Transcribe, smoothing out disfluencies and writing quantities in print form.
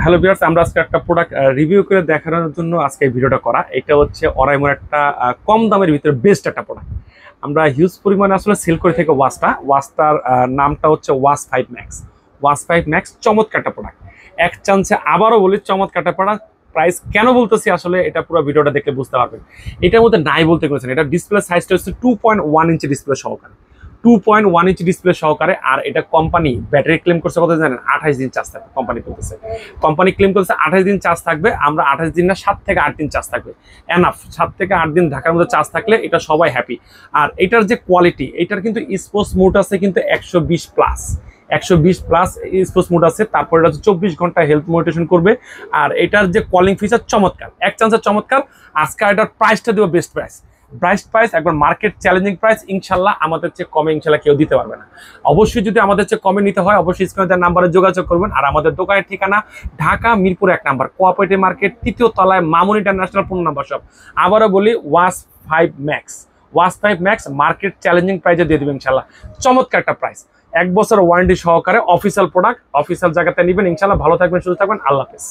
Hello viewers, আমরা আজকে একটা প্রোডাক্ট রিভিউ করে দেখানোর জন্য আজকে এই ভিডিওটা করা। এটা হচ্ছে অরাইমোর একটা কম দামের ভিতরে বেস্ট একটা প্রোডাক্ট। আমরা হিউজ পরিমাণে আসলে সেল করে থেকে ওয়াচটার নামটা হচ্ছে ওয়াচ 5 ম্যাক্স। ওয়াচ 5 ম্যাক্স চমৎকার একটা প্রোডাক্ট। এক চান্সে আবারও বলি চমৎকার একটা প্রোডাক্ট। প্রাইস কেন বলতেছি আসলে এটা পুরো ভিডিওটা দেখলে বুঝতে পারবেন। এটার মধ্যে নাই বলতে করেছেন, এটা ডিসপ্লে সাইজটা হচ্ছে 2.1 ইঞ্চি ডিসপ্লে সহকারে। 2.1 ইঞ্চি ডিসপ্লে সহকারে। আর এটা কোম্পানি ব্যাটারি ক্লেম করছে কত জানেন? 28 দিন চার্জ থাকবে। কোম্পানি ক্লেম করছে 28 দিন চার্জ থাকবে। আমরা 28 দিন না, 7 থেকে 8 দিন চার্জ থাকবে, এনাফ। 7 থেকে 8 দিন ঢাকার মধ্যে চার্জ থাকলে এটা সবাই হ্যাপি। আর এটার যে কোয়ালিটি, এটার কিন্তু স্পোর্টস মোড আছে কিন্তু 120 প্লাস। 120 প্লাস স্পোর্টস মোড আছে। তারপর এটা হচ্ছে 24 ঘন্টা হেলথ মোটিভেশন করবে। আর এটার যে কলিং ফিচার চমৎকার, এক চান্সের চমৎকার। আজকে এটার প্রাইসটা দেবো বেস্ট প্রাইস একবার মার্কেট চ্যালেঞ্জিং প্রাইস। ইনশাল্লাহ আমাদের চেয়ে কমে ইনশাল্লাহ কেউ দিতে পারবে না। অবশ্যই যদি আমাদের চেয়ে কমে নিতে হয় অবশ্যই স্ক্রিনে দেওয়া নাম্বারে যোগাযোগ করবেন। আর আমাদের দোকানের ঠিকানা Dhaka Mirpur 1 number cooperative market, 3য় তলায় মামুন ইন্টারন্যাশনাল 15 নাম্বার শপ। আবারও বলি watch 5 max. Watch 5 max market challenging প্রাইসে দিয়ে দেবেন ইনশাল্লাহ। চমৎকার একটা প্রাইস, 1 বছর ওয়ারেন্টি সহকারে অফিসিয়াল প্রোডাক্ট। অফিসিয়াল জায়গাতে নেবেন ইনশাল্লাহ। ভালো থাকবেন, সুস্থ থাকবেন, আল্লাহ হাফেজ।